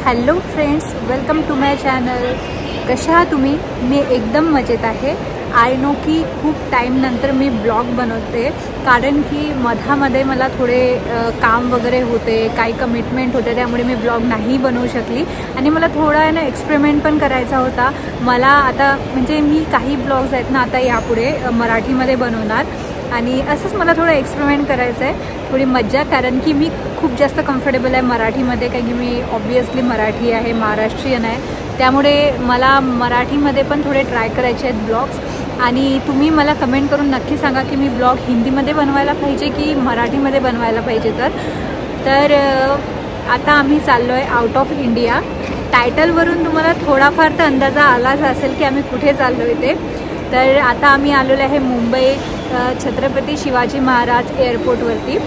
Hello friends, welcome to my channel. कशा आहात तुम्ही? मी एकदम मजेत आहे. आय नो की खूप टाईमनंतर मी ब्लॉग बनवते, कारण की मधामध्ये मला थोडे काम वगैरे होते, काही कमिटमेंट होते, त्यामुळे मी ब्लॉग नाही बनवू शकली. आणि मला थोडा आहे ना एक्सपेरिमेंट पण करायचा होता. मला आता म्हणजे मी काही ब्लॉग्स आहेत ना आता यापुढे मराठीमध्ये बनवणार, आणि असंच मला थोडं एक्सपेरिमेंट करायचं आहे, थोडी मज्जा. कारण की मी खूप जास्त कम्फर्टेबल आहे मराठीमध्ये, कारण की मी ऑब्वियसली मराठी आहे, महाराष्ट्रीयन आहे, त्यामुळे मला मराठीमध्ये पण थोडे ट्राय करायचे आहेत ब्लॉग्स. आणि तुम्ही मला कमेंट करून नक्की सांगा की मी ब्लॉग हिंदीमध्ये बनवायला पाहिजे की मराठीमध्ये बनवायला पाहिजे. तर आता आम्ही चाललो आहे आउट ऑफ इंडिया. टायटलवरून तुम्हाला थोडाफार तर अंदाजा आलाच असेल की आम्ही कुठे चाललो आहे ते. तर आता आम्ही आलेलो आहे मुंबई छत्रपती शिवाजी महाराज एअरपोर्टवरती.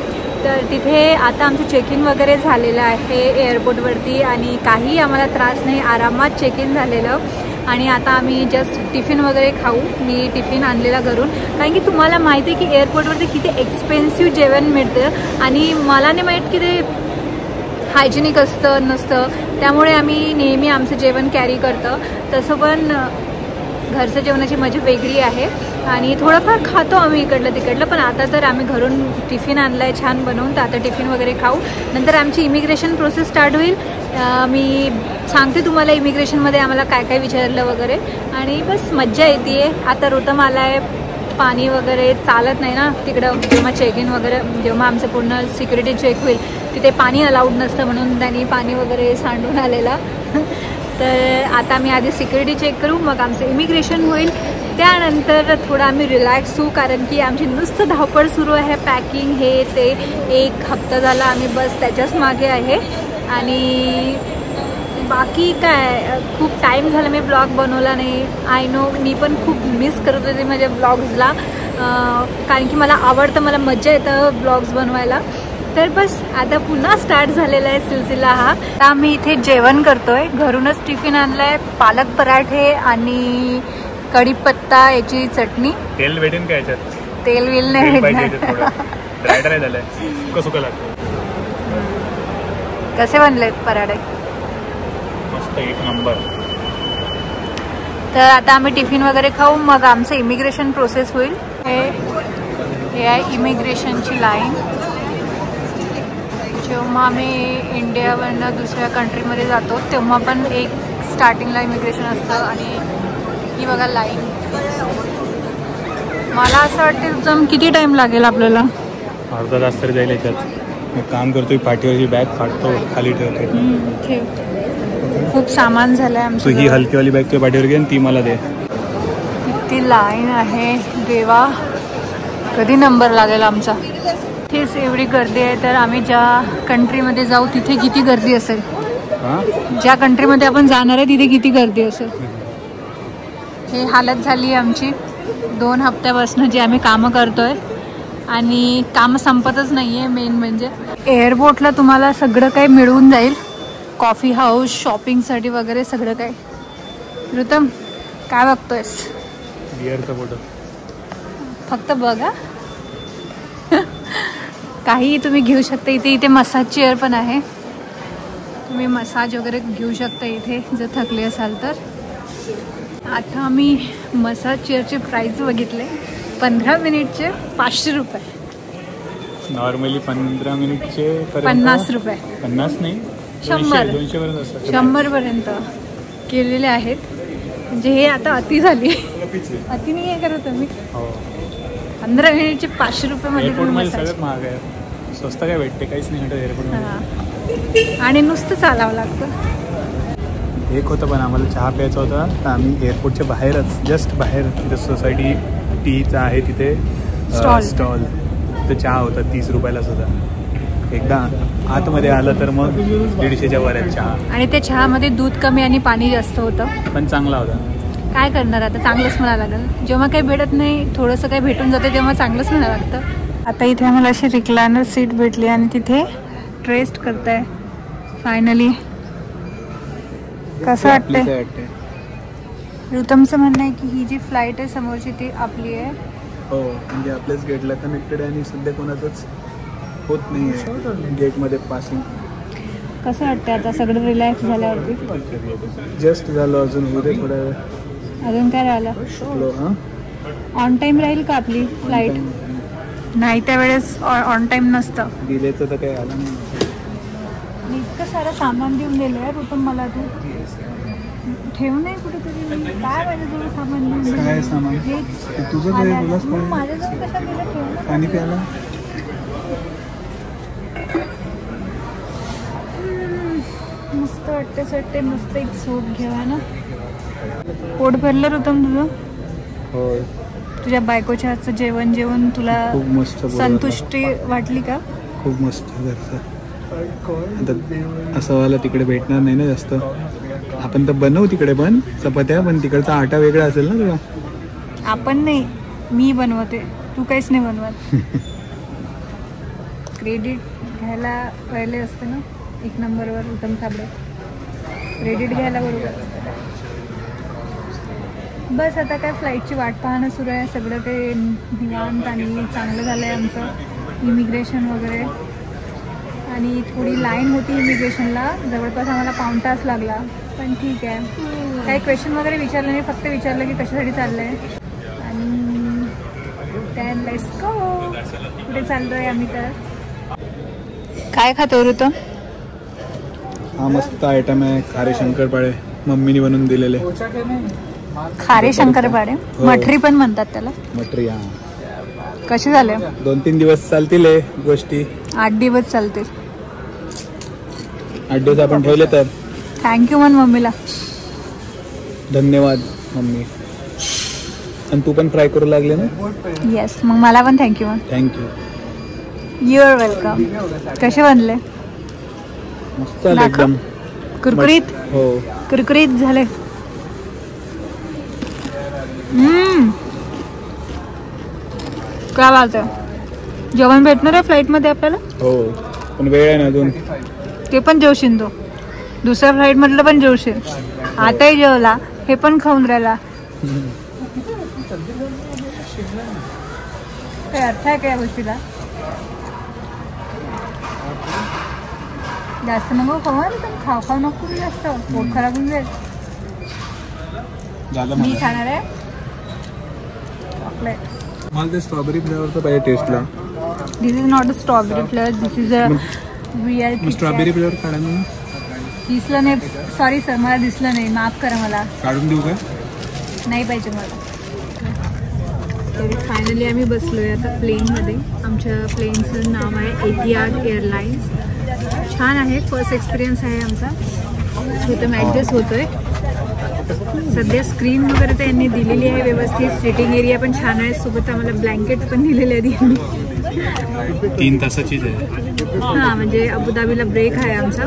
तर तिथे आता आमचं चेक इन वगैरे झालेलं आहे एअरपोर्टवरती, आणि काही आम्हाला त्रास नाही, आरामात चेक इन झालेलं. आणि आता आम्ही जस्ट टिफिन वगैरे खाऊ. मी टिफिन आणलेला घरून, कारण की तुम्हाला माहिती आहे की एअरपोर्टवरती किती एक्सपेन्सिव्ह जेवण मिळतं, आणि मला नाही माहीत की ते हायजेनिक असतं नसतं, त्यामुळे आम्ही नेहमी आमचं जेवण कॅरी करतं. तसं पण घरचं जेवणाची मजा वेगळी आहे, आणि थोडंफार खातो आम्ही इकडलं तिकडलं. पण आता तर आम्ही घरून टिफिन आणलं आहे छान बनवून, तर आता टिफिन वगैरे खाऊ. नंतर आमची इमिग्रेशन प्रोसेस स्टार्ट होईल. मी सांगते तुम्हाला इमिग्रेशनमध्ये आम्हाला काय काय विचारलं वगैरे, आणि बस मज्जा येते आहे. आता रुतम आला आहे, पाणी वगैरे चालत नाही ना तिकडं. जेव्हा चेक इन वगैरे, जेव्हा आमचं पूर्ण सिक्युरिटी चेक होईल तिथे पाणी अलाउड नसतं, म्हणून त्यांनी पाणी वगैरे सांडून आलेला. तर आता आम्ही आधी सिक्युरिटी चेक करू, मग आमचं इमिग्रेशन होईल. त्यानंतर थोडं आम्ही रिलॅक्स होऊ, कारण की आमची नुसतं धावपळ सुरू आहे, पॅकिंग हे ते. 1 हप्ता झाला आम्ही बस त्याच्याच मागे आहे. आणि बाकी काय, खूप टाईम झाला मी ब्लॉग बनवला नाही. आय नो, मी पण खूप मिस करत होते माझ्या ब्लॉग्सला, कारण की मला आवडतं, मला मजा येतं ब्लॉग्स बनवायला. तर बस आता पुन्हा स्टार्ट झालेला आहे सिलसिला हा. आता आम्ही इथे जेवण करतोय, घरूनच टिफिन आणलाय, पालक पराठे आणि कढीपत्ता याची चटणी. तेल भेटेन का याच्यात? तेल वेल नाही भेटणार. कसे बनलेत पराठे? मस्त, एक नंबर. तर आता आम्ही टिफिन वगैरे खाऊ, मग आमचं इमिग्रेशन प्रोसेस होईल. हे आहे इमिग्रेशनची लाईन. जेव्हा आम्ही इंडियावरनं दुसऱ्या कंट्रीमध्ये जातो तेव्हा पण एक स्टार्टिंगला इमिग्रेशन असतं, आणि ही बघा लाईन. मला असं वाटतं एकदम किती टाईम लागेल आपल्याला? अर्धा तास तरी जाईल याच्यात. मी काम करतोय, पाठीवरची बॅग फाटतो, खाली ठेवतो. खूप सामान झालंय आमचं. ही हलकीवाली बॅग तुझ्या पाठीवर घे आणि ती मला दे. किती लाईन आहे देवा, कधी नंबर लागेल आमचा? तेच एवढी गर्दी आहे. तर आम्ही ज्या कंट्रीमध्ये जाऊ तिथे किती गर्दी असेल, ज्या कंट्रीमध्ये आपण जाणार आहे तिथे किती गर्दी असेल. हे हालत झाली आहे आमची 2 हप्त्यापासून जे आम्ही कामं करतोय, आणि कामं संपतच नाही आहे. मेन म्हणजे एअरपोर्टला तुम्हाला सगळं काही मिळून जाईल, कॉफी हाऊस, शॉपिंगसाठी वगैरे सगळं काही. रुतम, काय बघतोयस? बिअरचा फोटो. फक्त बघा, काही तुम्ही घेऊ शकता. इथे मसाज चेअर पण आहे, तुम्ही मसाज वगैरे घेऊ शकता इथे जर थकले असाल तर. आता आम्ही मसाज चेअरचे प्राईस बघितले, 15 मिनिटचे 500 रुपये. नॉर्मली 15 मिनिटचे 50 रुपये. 50 नाही, 100 पर्यंत केलेले आहेत. म्हणजे हे आता अति झाली, अति नाही आहे करत तुम्ही. 15 मिनिटचे 500 रुपये सगळ्यात महाग आहे. स्वस्त काय भेटते? काहीच नाही भेटत एअरपोर्टमध्ये, आणि नुसतं चालावं लागतं. एक होतं पण आम्हाला चहा प्यायचा होता, तर आम्ही एअरपोर्टच्या बाहेरच, जस्ट बाहेर तिथे सोसायटी टीचा आहे, तिथे स्टॉल. तर चहा होता 30 रुपयाला सुद्धा. एकदा आतमध्ये आलं तर मग 150च्या वर आहे चहा, आणि त्या चहामध्ये दूध कमी आणि पाणी जास्त होतं, पण चांगला होता. काय करणार आता, चांगलंच म्हणायला लागेल. जेव्हा काही भेटत नाही, थोडंसं काही भेटून जाते तेव्हा चांगलंच म्हणायला लागतं. आता इथे आम्हाला अशी रिक्लायनर सीट भेटली, आणि तिथे रेस्ट करताय फायनली. कसं वाटतंय? रुतमचं म्हणणं आहे की ही जी फ्लाईट आहे समोरची ती आपली आहे. हो, म्हणजे आपल्याच गेटला कनेक्टेड आहे, आणि सध्या कोणाचंच होत नाही आहे गेटमध्ये पासिंग. कसं वाटतं आता सगळं रिलॅक्स झाल्यावरती? जस्ट झालं, अजून उद्या थोडा वेळ. अजून काय राहिलं? ऑन टाइम राहील का आपली फ्लाईट? नाही, त्यावेळेस ऑन टाइम नसतं. डिलेचं तर काही आलं नाही. मी इतकं सारं सामान देऊन दिलं आहे रुतम मला. तू ठेव नाही कुठेतरी. काय पाहिजे तुझं सामान देऊन? काय सामान? हेच तुझं काय? तुलाच पाहिजे. माझ्याजवळ कशा दिलं? ठेव ना. पाणी प्यायला. मस्त वाटते मस्त एक सूप घेवा ना. पोट भरलं रुतम तुझं? हो. तुझ्या बायकोच्या हातचं जेवण तुला खूप मस्त संतुष्टी वाटली का? खूप मस्त घरचं. आता असं व्हायला तिकडे भेटणार नाही ना जास्त. आपण तर बनवू तिकडे पण चपात्या, पण तिकडचा आटा वेगळा असेल ना तुला. आपण नाही, मी बनवते, तू काहीच नाही बनवत. क्रेडिट घ्यायला पहिले असते ना एक नंबरवर उत्तम साबळे. क्रेडिट घ्यायला बरोबर असतं. बस आता काय फ्लाईटची वाट पाहणं सुरू आहे. सगळं काही निवांत आणि चांगलं झालं आहे आमचं. इमिग्रेशन वगैरे, आणि थोडी लाईन होती इमिग्रेशनला, जवळपास आम्हाला पाऊण तास लागला. पण ठीक आहे, काही क्वेश्चन वगैरे विचारलं नाही, फक्त विचारलं की कशासाठी चाललं आहे. आणि दॅन लेट्स गो. कुठे चाललो आहे आम्ही तर? काय खातो ऋतम? हा मस्त आयटम आहे, खारे शंकरपाळे मम्मीने बनवून दिलेले. खारे शंकरपाळे, मठरी पण म्हणतात त्याला. मटरी. हा. कसे झाले? 2-3 दिवस चालतील हे गोष्टी. 8 दिवस चालतील. 8 दिवस आपण ठेवले तर. थँक्यू म्हण मम्मीला. धन्यवाद मम्मी. आणि तू पण फ्राय करू लागले ना? येस, मग मला पण थँक्यू म्हण. थँक्यू. You are welcome. कसे बनले? मस्त झाले एकदम. कुरकुरीत. हो, कुरकुरीत झाले. काय बात आहे. जेवण भेटणार आहे फ्लाईटमध्ये आपल्याला? हो, पण वेळ आहे ना अजून. ते पण जेवशील तू. दुसऱ्या फ्लाईट मधलं पण जेवशील. आताही जेवला, हे पण खाऊन राहिला. काय अर्थ आहे का या गोष्टीला? जास्त नको खाऊ. खाऊ नको जास्त, पोट खराब होऊन जाईल. मी खाणार आहे चॉकलेट. मला ते स्ट्रॉबेरी फ्लेवरचं पाहिजे टेस्टला. This is not a strawberry flavour, this is a real. Strawberry flavour काढा ना. दिसलं नाही, सॉरी सर, मला दिसलं नाही, माफ करा. मला काढून देऊ का? नाही पाहिजे मला. तरी फायनली आम्ही बसलो आहे आता प्लेनमध्ये. आमच्या प्लेनचं नाव आहे एतिहाद एअरलाइन्स. छान आहे, फर्स्ट एक्सपिरियन्स आहे आमचा. छोटं ॲडजस्ट होतो आहे. सध्या स्क्रीन वगैरे तर यांनी दिलेली आहे व्यवस्थित. सिटिंग एरिया पण छान आहे. सोबत आम्हाला ब्लँकेट पण दिलेले आहे यांनी. 3 तासाचीच आहे. हां, म्हणजे अबुधाबीला ब्रेक आहे आमचा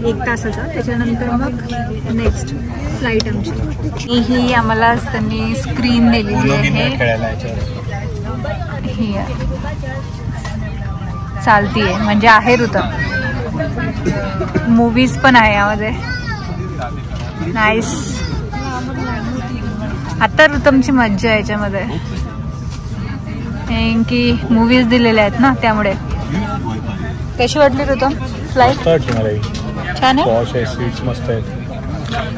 1 तासाचा. त्याच्यानंतर मग नेक्स्ट फ्लाईट आमची. ही आम्हाला त्यांनी स्क्रीन दिलेली आहे. ही चालती आहे, म्हणजे आहे ऋतम. मूवीज पण आहे यामध्ये. नाईस. आता ऋतमची मज्जा आहे याच्यामध्ये, की मूवीज दिलेल्या आहेत ना, त्यामुळे. कशी वाटली ऋतम फ्लाईट? छान आहे. सीट्स मस्त आहेत.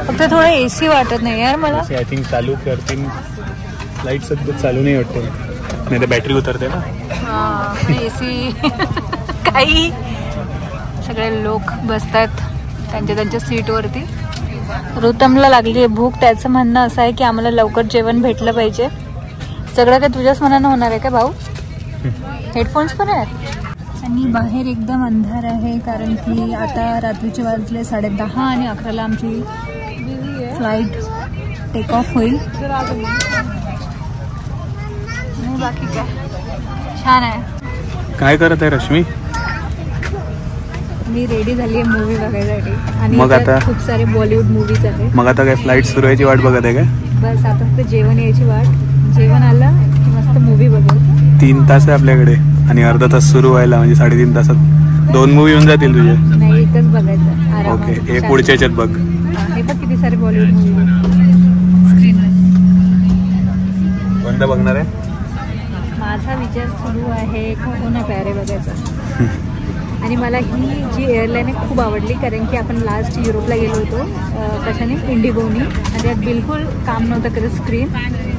फक्त थोडं AC वाटत नाही यार मला. आय थिंक चालू करतील लाईट. सध्या चालू नाही वाटते, नाही तर बॅटरी उतरते ना. हां, AC. काही सगळे लोक बसतात त्यांच्या सीटवरती. ऋतमला लागली आहे भूक. त्याचं म्हणणं असं आहे की आम्हाला लवकर जेवण भेटलं पाहिजे. सगळं काय तुझ्याच मनानं होणार आहे का भाऊ? हेडफोन्स पण आहेत. आणि बाहेर एकदम अंधार आहे, कारण की आता रात्रीचे वाजले 10:30 आणि 11ला आमची फ्लाईट टेक ऑफ होईल. बाकी काय छान आहे. काय करत आहे रश्मी? मी रेडी झाली आहे मूवी बघायसाठी. आणि मग आता खूप सारे बॉलिवूड मूवीज आहेत. मग आता काय फ्लाईट सुरू व्हायची वाट बघत आहे का? बस आता फक्त जेवण यायची वाट. जेवण आलं की मस्त मूवी बघू. 3 तास आहे आपल्याकडे आणि अर्धा तास सुरू व्हायला, म्हणजे 3.5 तासात 2 मूवी येऊन जातील तुझे. नाही, एकच बघायचं आरामात. ओके, हे पुढच्या याच्यात बघ. हे बघ किती सारे बॉलिवूड मूवी स्क्रीनवर. कोणता बघणार आहे? माझा विचार सुरू आहे कहो ना प्यारे बघायचा. आणि मला ही जी एअरलाईन आहे खूप आवडली, कारण की आपण लास्ट युरोपला गेलो होतो कशाने, इंडिगोनी, आणि त्यात बिलकुल काम नव्हतं करत स्क्रीन,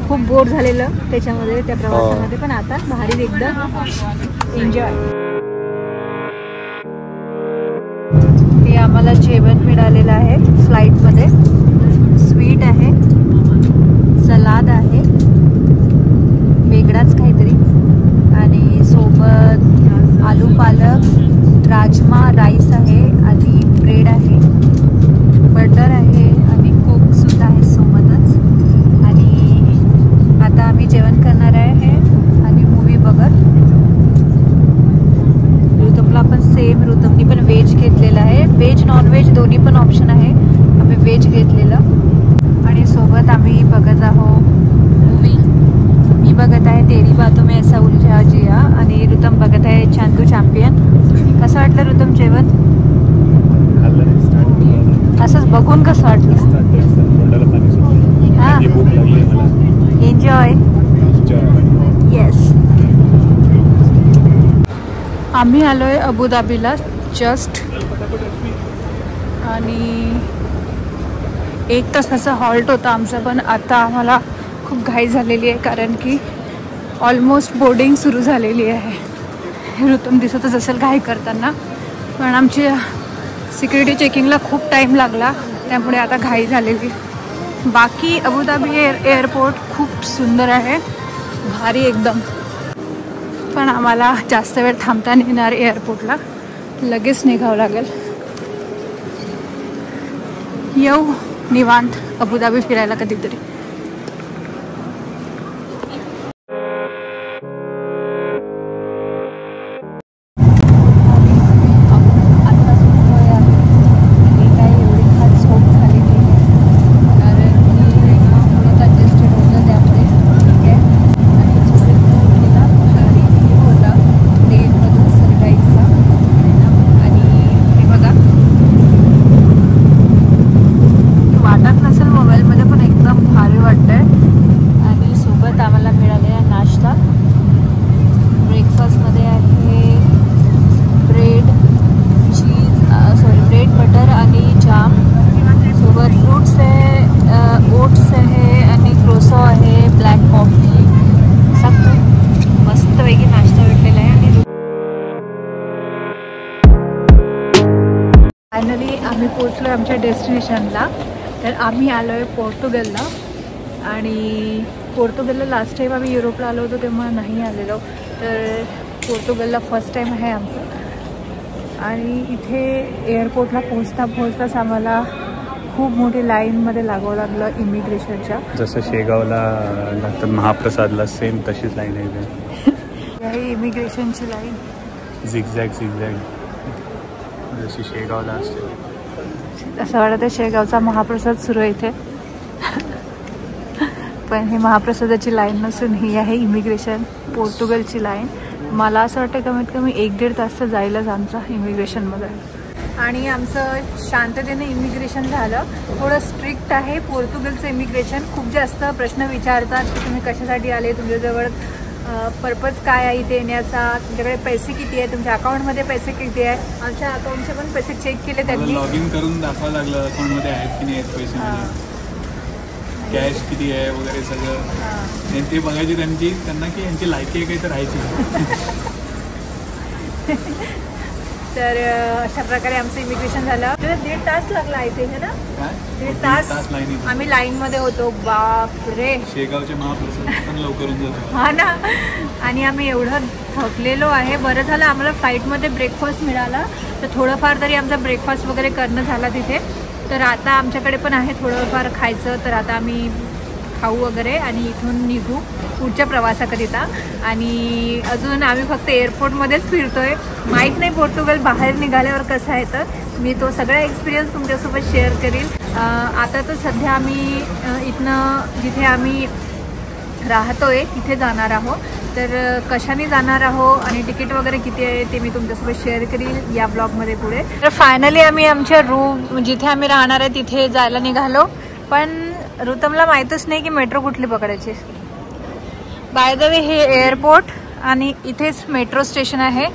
खूप बोर झालेलं त्याच्यामध्ये त्या प्रवासामध्ये, पण आता भारी एकदम एन्जॉय. ते आम्हाला जेवण मिळालेलं आहे फ्लाईटमध्ये, स्वीट आहे, सलाद आहे वेगळाच काहीतरी, आणि सोबत आलू पालक, राजमा राईस आहे, आणि ब्रेड आहे, बटर आहे, आणि कोक सुद्धा आहे सोबतच. आणि आता आम्ही जेवण करणार आहे आणि मूवी बघत. ऋतमला पण सेम, ऋतमनी पण व्हेज घेतलेलं आहे, व्हेज नॉनव्हेज दोन्ही पण ऑप्शन आहे, आम्ही व्हेज घेतलेलं. आणि सोबत आम्ही बघत आहोत मूवी. मी बघत आहे तेरी बातों में ऐसा उलझा जिया, आणि ऋतम बघत आहे चांदू चॅम्पियन. कसं वाटलं ऋतम जेवण? असंच बघून कसं वाटलं? हां, एन्जॉय. येस, आम्ही आलो आहे अबुधाबीला जस्ट, आणि 1 तासाचा हॉल्ट होता आमचा, पण आता आम्हाला खूप घाई झालेली आहे, कारण की ऑलमोस्ट बोर्डिंग सुरू झालेली आहे. ऋतम दिसतच असेल घाई करताना, पण आमची सिक्युरिटी चेकिंगला खूप टाईम लागला, त्यामुळे आता घाई झालेली. बाकी अबुधाबी एअरपोर्ट खूप सुंदर आहे, भारी एकदम, पण आम्हाला जास्त वेळ थांबता नाही येणार एअरपोर्टला, लगेच निघावं लागेल. येऊ निवांत अबुधाबी फिरायला कधीतरी. फायनली आम्ही पोचलो आमच्या डेस्टिनेशनला. तर आम्ही आलो आहे पोर्तुगलला, आणि पोर्तुगलला लास्ट टाईम आम्ही युरोपला आलो होतो तेव्हा नाही आलेलो, तर पोर्तुगलला फर्स्ट टाईम आहे आमचं. आणि इथे एअरपोर्टला पोहोचताच आम्हाला खूप मोठी लाईनमध्ये लागावं लागलं इमिग्रेशनच्या. जसं शेगावला लागतात महाप्रसादला, सेम तशीच लाईन आहे. ही इमिग्रेशनची लाईन झिगझॅग जशी शेगावला असते. असं वाटतं शेगावचा महाप्रसाद सुरू आहे इथे, पण ही महाप्रसादाची लाईन नसून ही आहे इमिग्रेशन पोर्तुगलची लाईन. मला असं वाटतं कमीत कमी 1-1.5 तास तर जाईलच आमचा इमिग्रेशनमध्ये. आणि आमचं शांततेने इमिग्रेशन झालं. थोडं स्ट्रिक्ट आहे पोर्तुगलचं इमिग्रेशन, खूप जास्त प्रश्न विचारतात की तुम्ही कशासाठी आले, तुमच्याजवळ पर्पज काय आहे इथे येण्याचा, तुमच्याकडे पैसे किती आहे, तुमच्या अकाउंटमध्ये पैसे किती आहे. आमच्या अकाउंटचे पण पैसे चेक केले त्यांनी, लॉग इन करून दाखवावं लागलं अकाउंटमध्ये आहेत की नाही आहेत पैसे, कॅश किती आहे वगैरे सगळं ते बघायची त्यांना की यांची लायकी आहे काही तर राहायची. तर अशा प्रकारे आमचं इमिग्रेशन झालं. 1.5 तास लागला आहे ते, है ना? 1.5 तास आम्ही लाईनमध्ये होतो. बापरे, शेगावचे महाप्रसाद पण लवकर होऊन जातो. हा ना. आणि आम्ही एवढं थकलेलो आहे. बरं झालं आम्हाला फ्लाईटमध्ये ब्रेकफास्ट मिळाला, तर थोडंफार तरी आमचा ब्रेकफास्ट वगैरे करणं झाला तिथे. तर आता आमच्याकडे पण आहे थोडंफार खायचं, तर आता आम्ही खाऊ वगैरे आणि इथून निघू पुढच्या प्रवासाकरिता. आणि अजून आम्ही फक्त एअरपोर्टमध्येच फिरतोय. माहीत नाही पोर्तुगल बाहेर निघाल्यावर कसं आहे, तर मी तो सगळा एक्सपिरियन्स तुमच्यासोबत शेअर करील. आता तर सध्या आम्ही इथनं जिथे आम्ही राहतोय तिथे जाणार आहोत. तर कशाने जाणार आहोत आणि तिकीट वगैरे किती आहे ते मी तुमच्यासोबत शेअर करील या ब्लॉगमध्ये पुढे. तर फायनली आम्ही आमच्या रूम जिथे आम्ही राहणार आहे तिथे जायला निघालो, पण ऋतमला माहीतच नाही की मेट्रो कुठली पकडायची. बाय द वे हे एअरपोर्ट आणि इथेच मेट्रो स्टेशन आहे.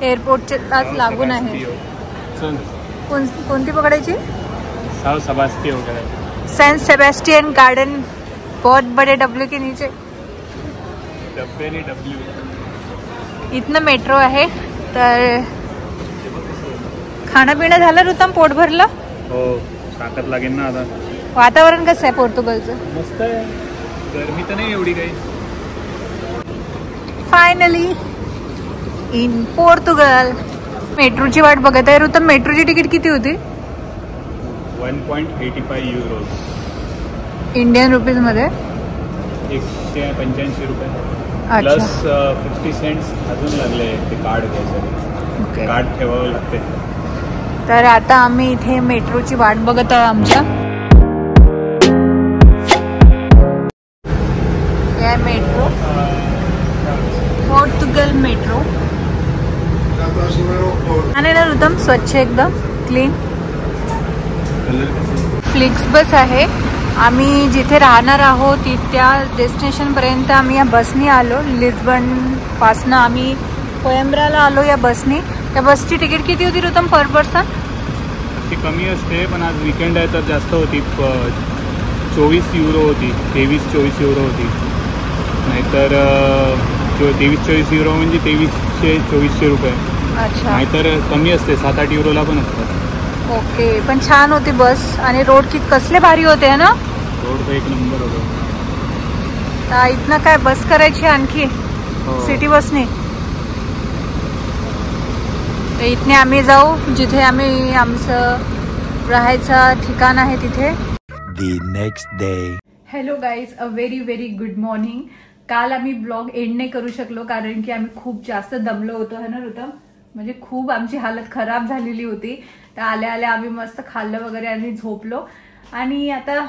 एअरपोर्टलाच लागून आहे. कोणती पकडायची? Saint Sebastian garden. बहुत बड़े डब्ल्यू के नीचे डब्बे नहीं डब्ल्यू. इथनं मेट्रो आहे. तर खाणं पिणं झालं रुतम? पोट भरलं? हो, ताकद लागेल ना आता. वातावरण कसं आहे पोर्तुगलचं? मस्त आहे, गरमी तर नाही एवढी काही. Finally in Portugal. मेट्रोची वाट बघत आहे रुतम. मेट्रोची तिकीट किती होती? 1.85 युरो. इंडियन रुपीज मध्ये 185 रुपये. अच्छा. प्लस 50 सेंट्स अजून लागले ते कार्ड घ्यायचं. ओके. कार्ड ठेवावं लागते. तर आता आम्ही इथे मेट्रोची वाट बघत आहोत आमच्या. या मेट्रो, पोर्तुगल मेट्रो. आणि ना रुतम स्वच्छ एकदम क्लीन. फ्लिक्स बस आहे. आम्ही जिथे राहणार आहोत त्या डेस्टिनेशन पर्यंत आम्ही या बसनी आलो. लिस्बन पासनं आम्ही कोयम्ब्राला आलो या बसनी. त्या बसची तिकीट किती होती रुतम पर पर्सन? ती कमी असते, पण आज वीकेंड आहे तर जास्त होती. 24 युरो होती. 23-24 युरो होती. नाहीतर 23-24 युरो म्हणजे 2300-2400 रुपये. अच्छा. नाहीतर कमी असते, 7-8 युरोला पण असतात. ओके. पण छान होती बस. आणि रोड कसले भारी होते ना. रोड तर एक नंबर होता. इथनं काय बस करायची आणखी सिटी बसने. तर इथने आम्ही जाऊ जिथे आम्ही आमचं राहायचं ठिकाण आहे तिथे. The next day. Hello guys, a very very good morning. काल आम्ही ब्लॉग एंड नाही करू शकलो कारण की आम्ही खूप जास्त दमलो होतो है ना रुतम. म्हणजे खूप आमची हालत खराब झालेली होती. तर आल्या आल्या आम्ही मस्त खाल्लं वगैरे आणि झोपलो. आणि आता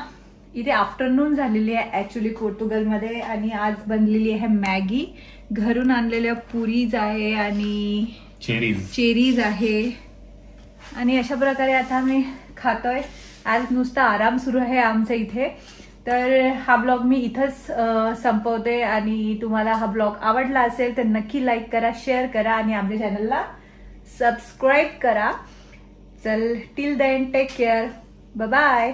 इथे आफ्टरनून झालेली आहे ॲक्च्युली पोर्तुगलमध्ये. आणि आज बनलेली आहे मॅगी. घरून आणलेल्या पुरीज आहे आणि चेरीज आहे. आणि अशा प्रकारे आता आम्ही खातोय. आज नुसता आराम सुरू आहे आमच्या इथे. तर हा ब्लॉग मी इथंच संपवते. आणि तुम्हाला हा ब्लॉग आवडला असेल तर नक्की लाईक करा, शेअर करा आणि आमच्या चॅनलला सबस्क्राईब करा. चल, till then take care. Bye bye.